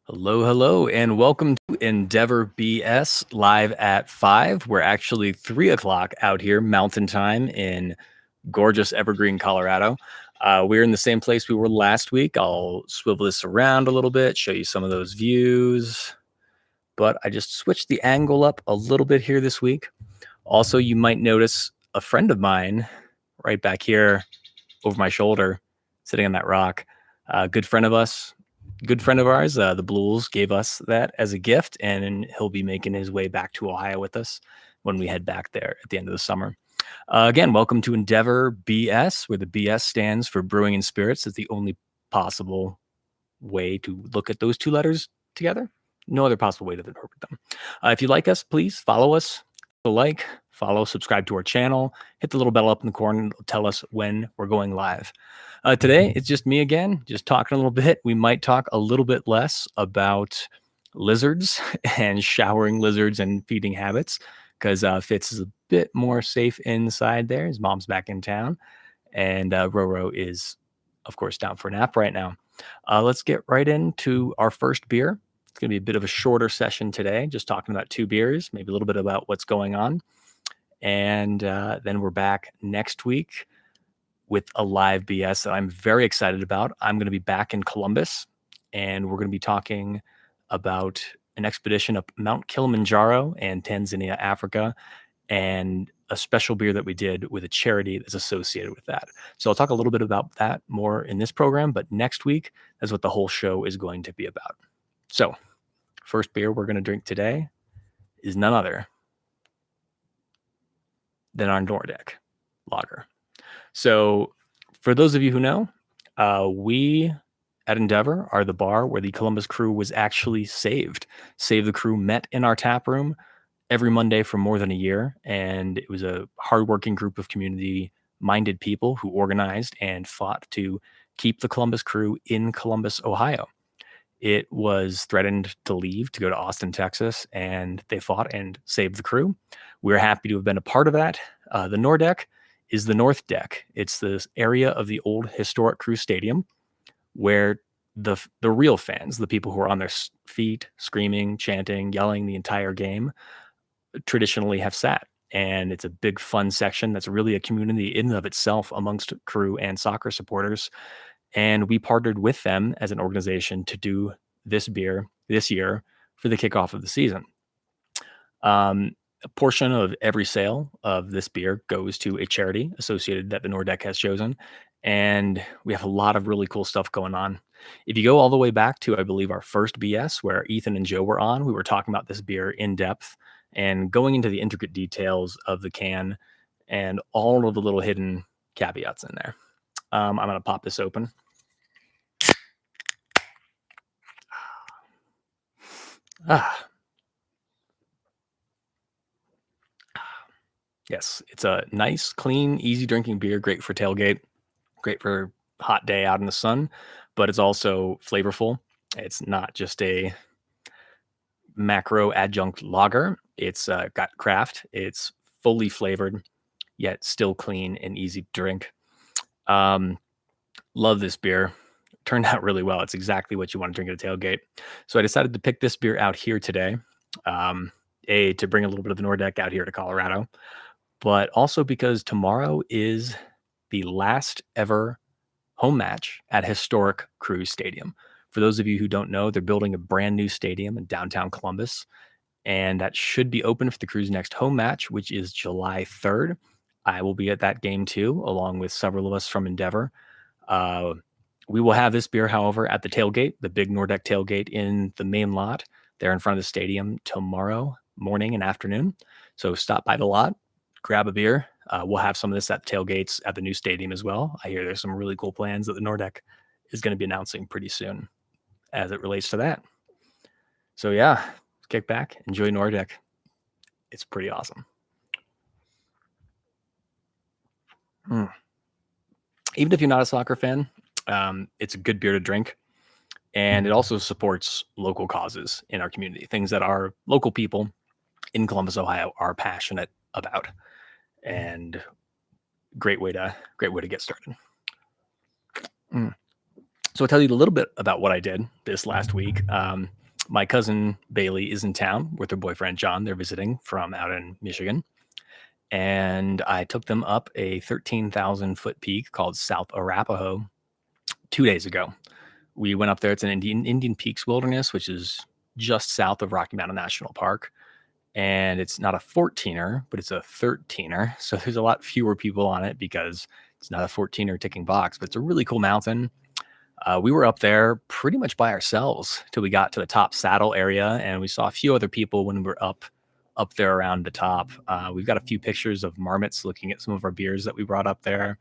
Hello, and welcome to Endeavor BS live at 5. We're actually 3 o'clock out here, Mountain Time, in gorgeous Evergreen, Colorado. We're in the same place we were last week. I'll swivel this around a little bit, show you some of those views. But I just switched the angle up a little bit here this week. Also, you might notice a friend of mine right back here over my shoulder, sitting on that rock. Good friend of us, good friend of ours, the Blues gave us that as a gift, and he'll be making his way back to Ohio with us when we head back there at the end of the summer. Again, welcome to Endeavor BS, where the BS stands for Brewing and Spirits. It's the only possible way to look at those two letters together. No other possible way to interpret them. If you like us, please follow us. Follow, subscribe to our channel, hit the little bell up in the corner, and tell us when we're going live. Today, it's just me again, just talking a little bit. We might talk a little bit less about lizards and showering lizards and feeding habits, because Fitz is a bit more safe inside there. His mom's back in town, and Roro is, of course, down for a nap right now. Let's get right into our first beer. It's going to be a bit of a shorter session today, just talking about 2 beers, maybe a little bit about what's going on. And then we're back next week with a live BS that I'm very excited about. I'm going to be back in Columbus, and we're going to be talking about an expedition up Mount Kilimanjaro and Tanzania, Africa, and a special beer that we did with a charity that's associated with that. So I'll talk a little bit about that more in this program, but next week, that's what the whole show is going to be about. So, first beer we're going to drink today is none other than our Nordic lager. So, for those of you who know, we at Endeavor are the bar where the Columbus crew was actually saved. Save the Crew met in our tap room every Monday for more than a year, and it was a hardworking group of community-minded people who organized and fought to keep the Columbus crew in Columbus, Ohio. It was threatened to leave to go to Austin, Texas, and they fought and saved the crew. We're happy to have been a part of that. The Nordeck is the North Deck. It's this area of the old historic Crew Stadium where the real fans, the people who are on their feet, screaming, chanting, yelling the entire game, traditionally have sat. And it's a big fun section that's really a community in and of itself amongst crew and soccer supporters. And we partnered with them as an organization to do this beer this year for the kickoff of the season. A portion of every sale of this beer goes to a charity associated that the Nordeck has chosen. And we have a lot of really cool stuff going on. If you go all the way back to, I believe, our first BS where Ethan and Joe were on, we were talking about this beer in depth and going into the intricate details of the can and all of the little hidden caveats in there. I'm going to pop this open. Yes, it's a nice, clean, easy drinking beer, great for tailgate, great for hot day out in the sun, but it's also flavorful. It's not just a macro adjunct lager. It's got craft. It's fully flavored, yet still clean and easy to drink. Love this beer. Turned out really well. It's exactly what you want to drink at a tailgate. So I decided to pick this beer out here today. To bring a little bit of the Nordeck out here to Colorado, but also because tomorrow is the last ever home match at historic Crew Stadium. For those of you who don't know, they're building a brand new stadium in downtown Columbus, and that should be open for the Crew's next home match, which is July 3rd. I will be at that game too, along with several of us from Endeavor. We will have this beer, however, at the tailgate, the big Nordeck tailgate in the main lot there in front of the stadium tomorrow morning and afternoon. So stop by the lot, grab a beer. We'll have some of this at tailgates at the new stadium as well. I hear there's some really cool plans that the Nordeck is going to be announcing pretty soon as it relates to that. So yeah, kick back, enjoy Nordeck. It's pretty awesome. Even if you're not a soccer fan, it's a good beer to drink. And it also supports local causes in our community, things that our local people in Columbus, Ohio are passionate about. And great way to get started. So I'll tell you a little bit about what I did this last week. My cousin Bailey is in town with her boyfriend John. They're visiting from out in Michigan. And I took them up a 13,000-foot peak called South Arapahoe 2 days ago. We went up there. It's an Indian Peaks Wilderness, which is just south of Rocky Mountain National Park. And it's not a 14er, but it's a 13er. So there's a lot fewer people on it because it's not a 14er ticking box, but it's a really cool mountain. We were up there pretty much by ourselves till we got to the top saddle area, and we saw a few other people when we were up there around the top. We've got a few pictures of marmots looking at some of our beers that we brought up there.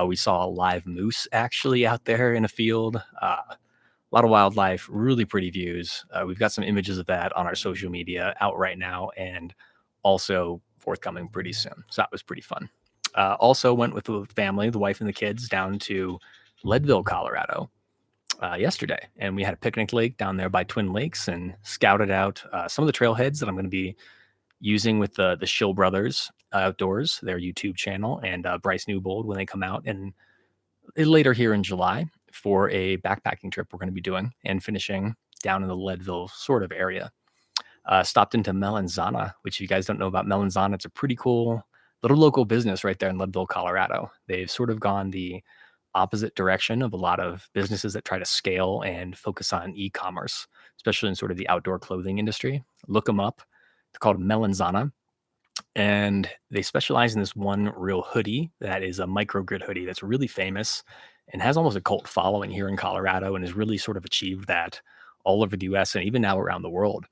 We saw a live moose actually out there in a field. A lot of wildlife, really pretty views. We've got some images of that on our social media out right now and also forthcoming pretty soon. So that was pretty fun. Also went with the family, the wife and the kids, down to Leadville, Colorado yesterday. And we had a picnic lake down there by Twin Lakes and scouted out some of the trailheads that I'm going to be using with the Shill Brothers Outdoors, their YouTube channel, and Bryce Newbold when they come out and later here in July for a backpacking trip we're going to be doing and finishing down in the Leadville sort of area. Stopped into Melanzana, which if you guys don't know about Melanzana, it's a pretty cool little local business right there in Leadville, Colorado. They've sort of gone the opposite direction of a lot of businesses that try to scale and focus on e-commerce, especially in sort of the outdoor clothing industry. Look them up. They're called Melanzana. And they specialize in this one real hoodie that is a microgrid hoodie that's really famous and has almost a cult following here in Colorado and has really sort of achieved that all over the US and even now around the world.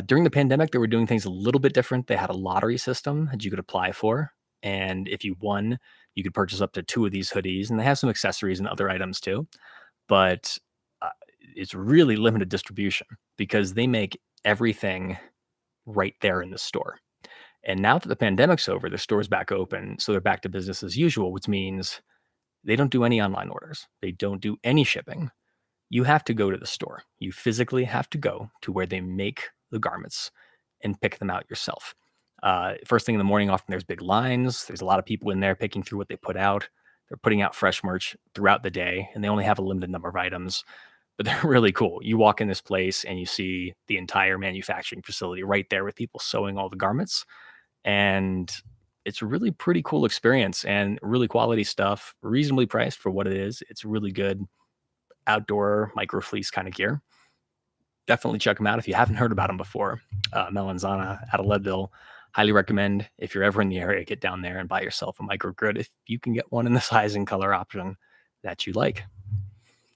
During the pandemic, they were doing things a little bit different. They had a lottery system that you could apply for. And if you won, you could purchase up to 2 of these hoodies. And they have some accessories and other items too. But it's really limited distribution because they make everything right there in the store. And now that the pandemic's over, the store's back open. So they're back to business as usual, which means they don't do any online orders. They don't do any shipping. You have to go to the store. You physically have to go to where they make the garments and pick them out yourself. First thing in the morning, often there's big lines. There's a lot of people in there picking through what they put out. They're putting out fresh merch throughout the day, and they only have a limited number of items, but they're really cool. You walk in this place and you see the entire manufacturing facility right there with people sewing all the garments. And it's a really pretty cool experience and really quality stuff, reasonably priced for what it is. It's really good outdoor micro fleece kind of gear. Definitely check them out if you haven't heard about them before. Melanzana out of Leadville. Highly recommend if you're ever in the area, get down there and buy yourself a microgrid if you can get one in the size and color option that you like.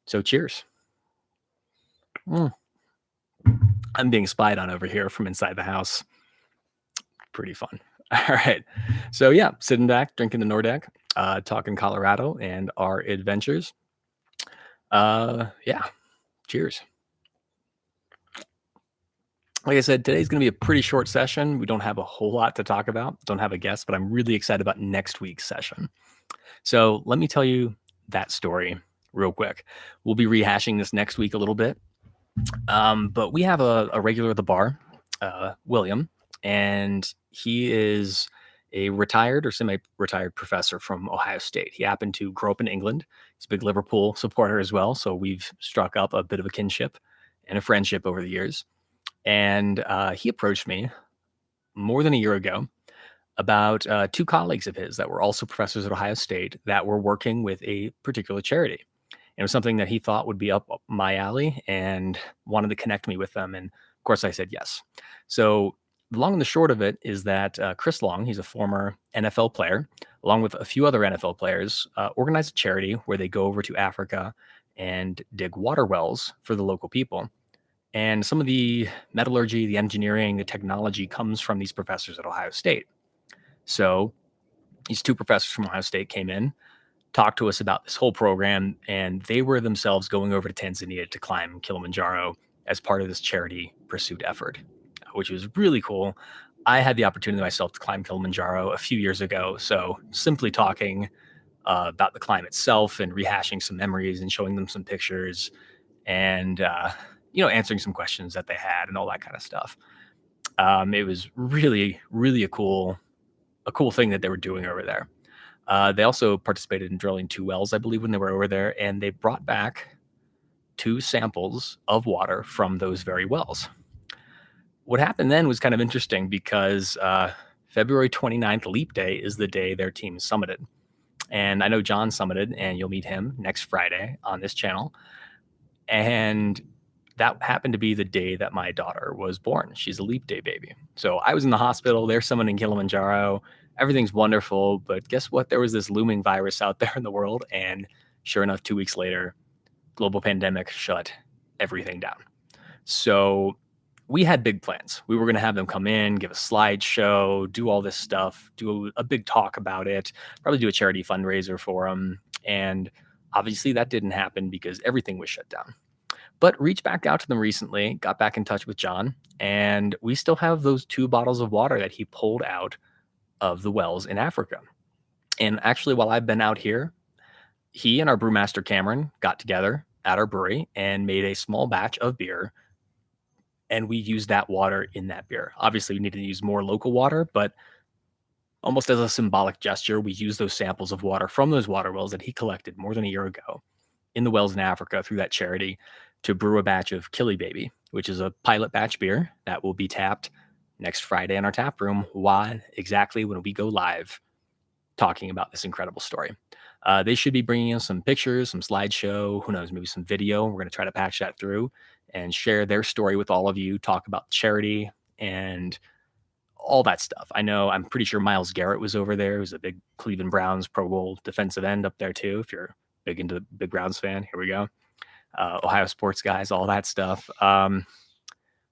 So cheers. I'm being spied on over here from inside the house. Pretty fun. All right. So yeah, sitting back, drinking the Nordic, talking Colorado and our adventures. Yeah. Cheers. Like I said, today's going to be a pretty short session. We don't have a whole lot to talk about. Don't have a guest, but I'm really excited about next week's session. So let me tell you that story real quick. We'll be rehashing this next week a little bit. But we have a regular at the bar, William, and he is a retired or semi-retired professor from Ohio State. He happened to grow up in England. He's a big Liverpool supporter as well. So we've struck up a bit of a kinship and a friendship over the years. And he approached me more than a year ago about 2 colleagues of his that were also professors at Ohio State that were working with a particular charity. It was something that he thought would be up my alley and wanted to connect me with them. And of course, I said yes. So the long and the short of it is that Chris Long, he's a former NFL player, along with a few other NFL players, organized a charity where they go over to Africa and dig water wells for the local people. And some of the metallurgy, the engineering, the technology comes from these professors at Ohio State. So these 2 professors from Ohio State came in, talked to us about this whole program, and they were themselves going over to Tanzania to climb Kilimanjaro as part of this charity pursuit effort, which was really cool. I had the opportunity myself to climb Kilimanjaro a few years ago. So simply talking about the climb itself and rehashing some memories and showing them some pictures and, answering some questions that they had and all that kind of stuff. It was really, really a cool thing that they were doing over there. They also participated in drilling 2 wells, I believe, when they were over there, and they brought back 2 samples of water from those very wells. What happened then was kind of interesting because February 29th, Leap Day, is the day their team summited. And I know John summited, and you'll meet him next Friday on this channel. And that happened to be the day that my daughter was born. She's a Leap Day baby. So I was in the hospital. They're summiting Kilimanjaro. Everything's wonderful. But guess what? There was this looming virus out there in the world. And sure enough, 2 weeks later, global pandemic shut everything down. So we had big plans. We were going to have them come in, give a slideshow, do all this stuff, do a big talk about it, probably do a charity fundraiser for them. And obviously that didn't happen because everything was shut down. But reached back out to them recently, got back in touch with John, and we still have those 2 bottles of water that he pulled out of the wells in Africa. And actually, while I've been out here, he and our brewmaster Cameron got together at our brewery and made a small batch of beer, and we used that water in that beer. Obviously, we needed to use more local water, but almost as a symbolic gesture, we used those samples of water from those water wells that he collected more than a year ago in the wells in Africa through that charity to brew a batch of Killy Baby, which is a pilot batch beer that will be tapped next Friday in our tap room. Why? Exactly when we go live talking about this incredible story. They should be bringing us some pictures, some slideshow, who knows, maybe some video. We're going to try to patch that through and share their story with all of you, talk about charity and all that stuff. I'm pretty sure Miles Garrett was over there. He was a big Cleveland Browns Pro Bowl defensive end up there too. If you're big Browns fan, here we go. Ohio sports guys, all that stuff.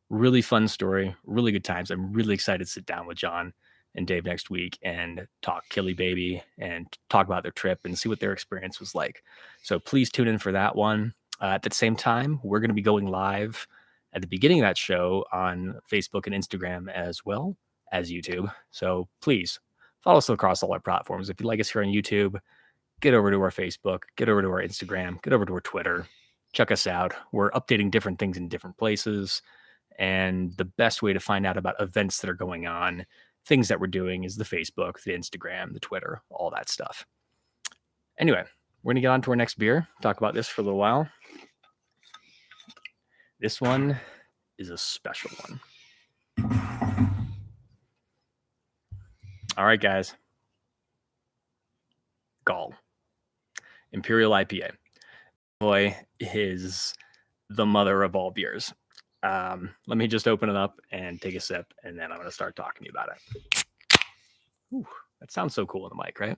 Really fun story, really good times. I'm really excited to sit down with John and Dave next week and talk Killy Baby and talk about their trip and see what their experience was like. So please tune in for that one. At the same time, we're going to be going live at the beginning of that show on Facebook and Instagram as well as YouTube. So please follow us across all our platforms. If you like us here on YouTube, get over to our Facebook, get over to our Instagram, get over to our Twitter. Check us out. We're updating different things in different places. And the best way to find out about events that are going on, things that we're doing, is the Facebook, the Instagram, the Twitter, all that stuff. Anyway, we're going to get on to our next beer, talk about this for a little while. This one is a special one. All right, guys. Gall Imperial IPA. Boy, is the mother of all beers. Let me just open it up and take a sip, and then I'm going to start talking to you about it. Ooh, that sounds so cool in the mic, right?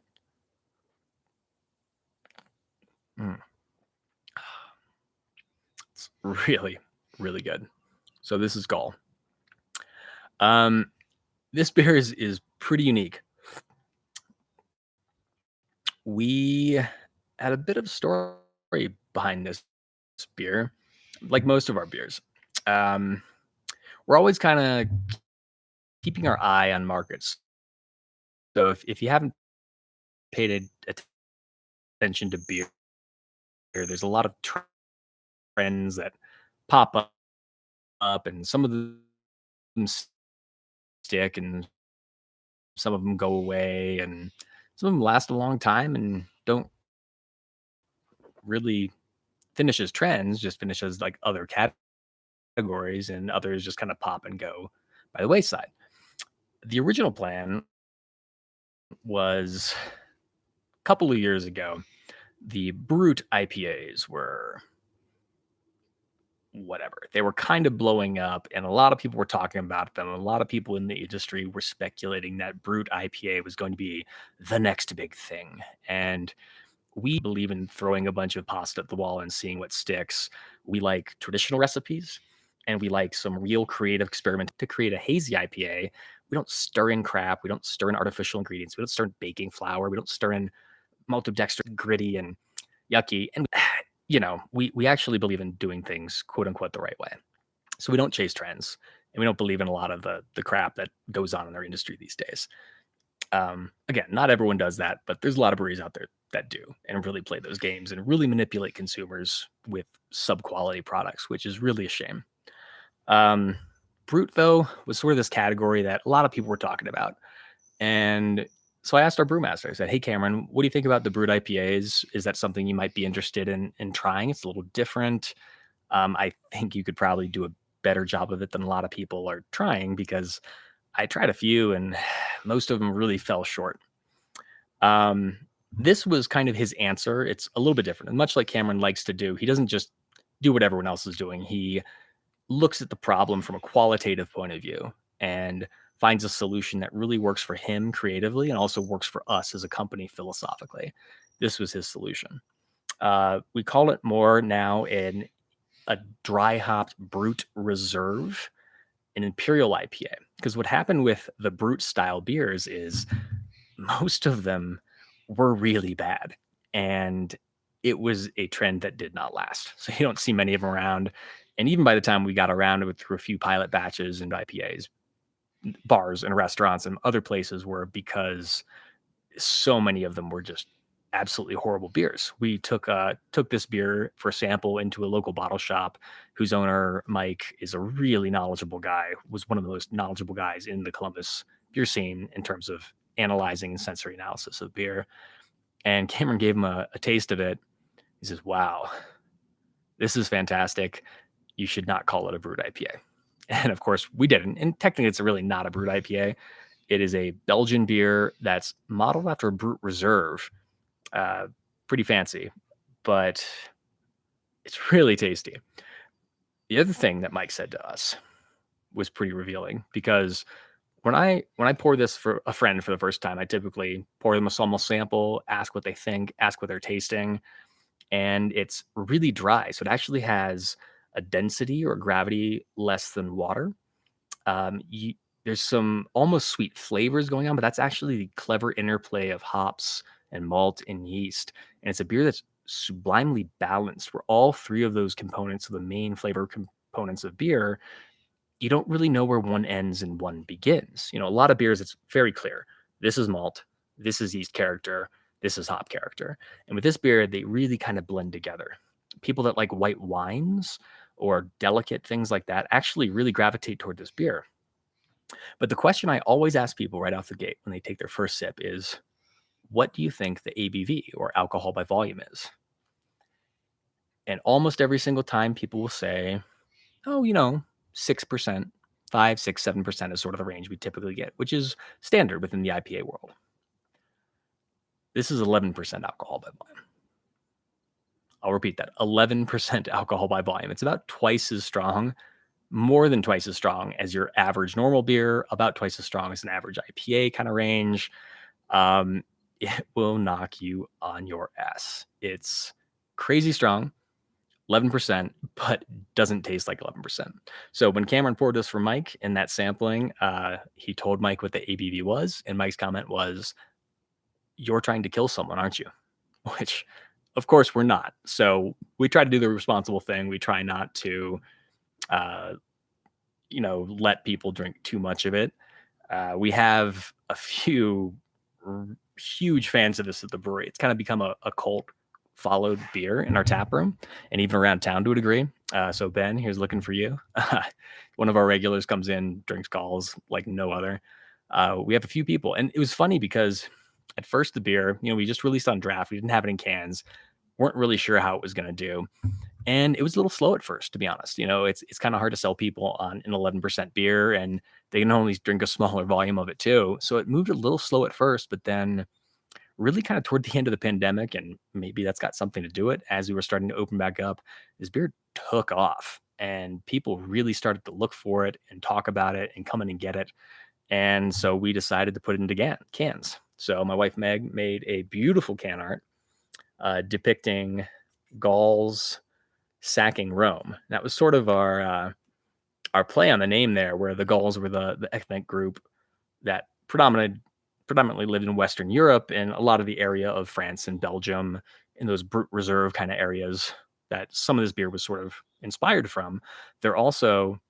It's really, really good. So this is Gall. This beer is pretty unique. We had a bit of story behind this beer, like most of our beers. We're always kind of keeping our eye on markets. So if you haven't paid attention to beer, there's a lot of trends that pop up, and some of them stick, and some of them go away, and some of them last a long time and don't really finish as trends, just finish as like other categories, and others just kind of pop and go by the wayside. The original plan was a couple of years ago. The Brute IPAs were whatever. They were kind of blowing up, and a lot of people were talking about them. A lot of people in the industry were speculating that Brute IPA was going to be the next big thing. And we believe in throwing a bunch of pasta at the wall and seeing what sticks. We like traditional recipes, and we like some real creative experiment to create a hazy IPA. We don't stir in crap. We don't stir in artificial ingredients. We don't stir in baking flour. We don't stir in maltodextrin, gritty and yucky. And we actually believe in doing things quote unquote the right way. So we don't chase trends, and we don't believe in a lot of the crap that goes on in our industry these days. Again, not everyone does that, but there's a lot of breweries out there that do and really play those games and really manipulate consumers with sub-quality products, which is really a shame. Brute, though, was sort of this category that a lot of people were talking about. And So I asked our brewmaster. I said, "Hey, Cameron, what do you think about the brewed IPAs? Is that something you might be interested in trying? It's a little different. I think you could probably do a better job of it than a lot of people are trying because I tried a few and most of them really fell short." Um, this was kind of his answer. It's a little bit different, and much like Cameron likes to do, he doesn't just do what everyone else is doing. He looks at the problem from a qualitative point of view and finds a solution that really works for him creatively and also works for us as a company philosophically. This was his solution. We call it more now in a dry hopped brute reserve, an imperial IPA. Because what happened with the brute style beers is most of them were really bad. And it was a trend that did not last. So you don't see many of them around. And even by the time we got around to it through a few pilot batches and IPAs, bars and restaurants and other places were because so many of them were just absolutely horrible beers. We took this beer for a sample into a local bottle shop whose owner, Mike, is a really knowledgeable guy, was one of the most knowledgeable guys in the Columbus beer scene in terms of analyzing and sensory analysis of beer. And Cameron gave him a taste of it. He says, "Wow, this is fantastic. You should not call it a brewed IPA." And of course, we didn't. And technically, it's really not a brewed IPA. It is a Belgian beer that's modeled after a brute reserve. Uh, Pretty fancy, but it's really tasty. The other thing that Mike said to us was pretty revealing because when I pour this for a friend for the first time, I typically pour them a small sample, ask what they think, ask what they're tasting, and it's really dry. So it actually has a density or gravity less than water. You, there's some almost sweet flavors going on, but that's actually the clever interplay of hops and malt and yeast. And it's a beer that's sublimely balanced, where all three of those components of the main flavor components of beer, you don't really know where one ends and one begins. A lot of beers, it's very clear. This is malt, this is yeast character, this is hop character. And with this beer, they really kind of blend together. People that like white wines or delicate things like that actually really gravitate toward this beer. But the question I always ask people right off the gate when they take their first sip is, what do you think the ABV or alcohol by volume is? And almost every single time people will say, oh, 6%, 5, 6, 7% is sort of the range we typically get, which is standard within the IPA world. This is 11% alcohol by volume. I'll repeat that, 11% alcohol by volume. It's about twice as strong, more than twice as strong as your average normal beer, about twice as strong as an average IPA kind of range. It will knock you on your ass. It's crazy strong, 11%, but doesn't taste like 11%. So when Cameron poured this for Mike in that sampling, he told Mike what the ABV was, and Mike's comment was, "You're trying to kill someone, aren't you?" Which, of course, we're not. So we try to do the responsible thing. We try not to, uh, let people drink too much of it. We have a few huge fans of this at the brewery. It's kind of become a cult followed beer in our tap room and even around town to a degree. So Ben, here's looking for you. One of our regulars comes in, drinks calls like no other. We have a few people, and it was funny because at first the beer, we just released on draft. We didn't have it in cans. Weren't really sure how it was going to do. And it was a little slow at first, to be honest. It's kind of hard to sell people on an 11% beer, and they can only drink a smaller volume of it too. So it moved a little slow at first, but then really kind of toward the end of the pandemic, and maybe that's got something to do it, as we were starting to open back up, this beer took off and people really started to look for it and talk about it and come in and get it. And so we decided to put it into cans. So my wife Meg made a beautiful can art depicting Gauls sacking Rome. That was sort of our play on the name there, where the Gauls were the ethnic group that predominantly lived in Western Europe and a lot of the area of France and Belgium, in those brute reserve kind of areas that some of this beer was sort of inspired from. They're also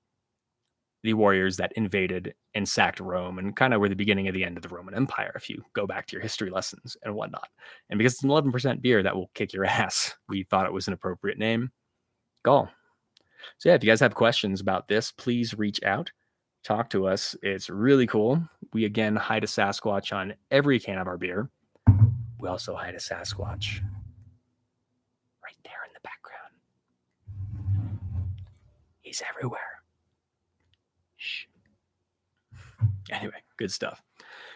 the warriors that invaded and sacked Rome and kind of were the beginning of the end of the Roman Empire, if you go back to your history lessons and whatnot. And because it's an 11% beer that will kick your ass, we thought it was an appropriate name. Gaul. So yeah, if you guys have questions about this, please reach out, talk to us. It's really cool. We again hide a Sasquatch on every can of our beer. We also hide a Sasquatch right there in the background. He's everywhere. Shh. Anyway, good stuff.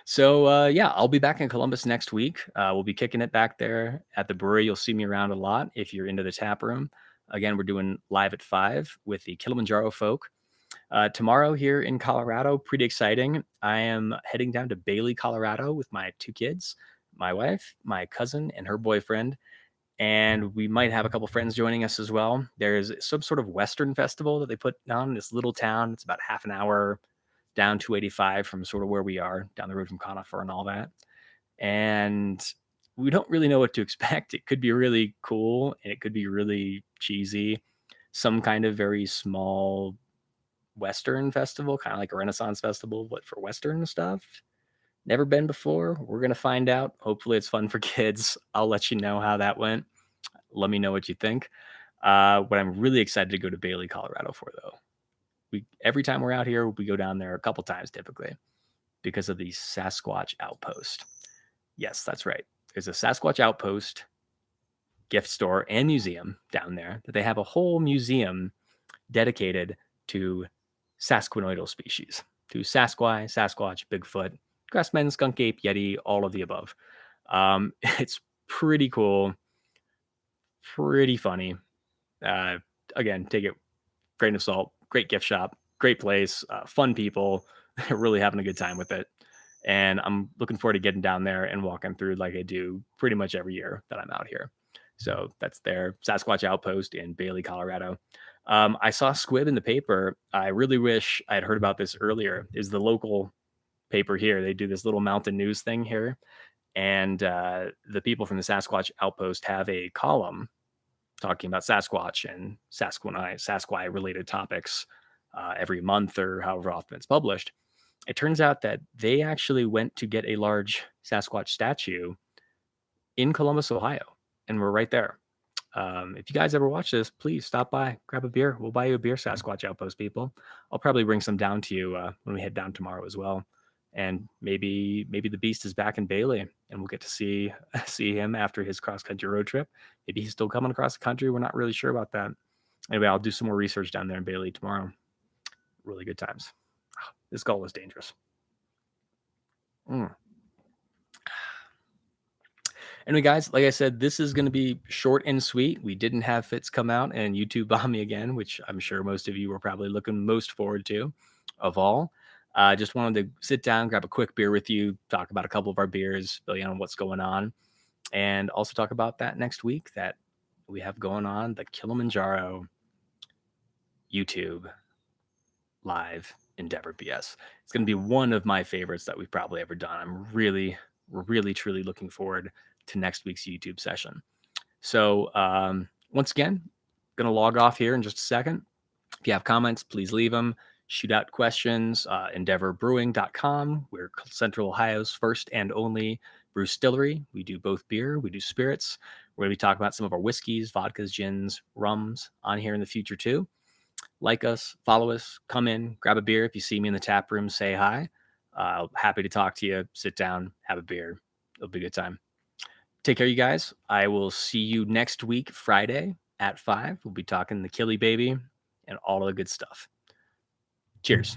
So yeah, I'll be back in Columbus next week. We'll be kicking it back there at the brewery. You'll see me around a lot if you're into the tap room. Again, we're doing live at 5 with the Kilimanjaro folk. Tomorrow here in Colorado, pretty exciting. I am heading down to Bailey, Colorado with my 2 kids, my wife, my cousin, and her boyfriend. And we might have a couple friends joining us as well. There's some sort of Western festival that they put on in this little town. It's about half an hour down 285 from sort of where we are, down the road from Conifer and all that. And we don't really know what to expect. It could be really cool and it could be really cheesy. Some kind of very small Western festival, kind of like a Renaissance festival, but for Western stuff. Never been before. We're going to find out. Hopefully, it's fun for kids. I'll let you know how that went. Let me know what you think. What I'm really excited to go to Bailey, Colorado for, though. Every time we're out here, we go down there a couple times typically because of the Sasquatch Outpost. Yes, that's right. There's a Sasquatch Outpost gift store and museum down there that they have a whole museum dedicated to Sasquatchoidal species, to Sasquatch, Bigfoot, Grassman, Skunk Ape, Yeti, all of the above. It's pretty cool, pretty funny. Again, take it grain of salt. Great gift shop, great place, fun people. Really having a good time with it. And I'm looking forward to getting down there and walking through like I do pretty much every year that I'm out here. So that's their Sasquatch Outpost in Bailey, Colorado. I saw Squib in the paper. I really wish I had heard about this earlier. Is the local paper here? They do this little mountain news thing here, and the people from the Sasquatch Outpost have a column talking about Sasquatch and Sasquatch related topics every month or however often it's published. It turns out that they actually went to get a large Sasquatch statue in Columbus, Ohio, and we're right there. If you guys ever watch this, please stop by, grab a beer. We'll buy you a beer, Sasquatch Outpost people. I'll probably bring some down to you when we head down tomorrow as well. And maybe the Beast is back in Bailey, and we'll get to see him after his cross country road trip. Maybe he's still coming across the country. We're not really sure about that. Anyway, I'll do some more research down there in Bailey tomorrow. Really good times. This goal is dangerous. Anyway, guys, like I said, this is going to be short and sweet. We didn't have Fitz come out and YouTube bomb me again, which I'm sure most of you were probably looking most forward to of all. Just wanted to sit down, grab a quick beer with you, talk about a couple of our beers, fill you in on what's going on, and also talk about that next week that we have going on, the Kilimanjaro YouTube live Endeavor BS. It's going to be one of my favorites that we've probably ever done. I'm really, truly looking forward to next week's YouTube session. So once again, going to log off here in just a second. If you have comments, please leave them. Shoot out questions. EndeavorBrewing.com. We're Central Ohio's first and only brew distillery. We do both beer, we do spirits. We're going to be talking about some of our whiskeys, vodkas, gins, rums on here in the future too. Like us, follow us, come in, grab a beer. If you see me in the tap room, say hi. Happy to talk to you. Sit down, have a beer. It'll be a good time. Take care, you guys. I will see you next week, Friday at 5. We'll be talking the Killy Baby and all of the good stuff. Cheers.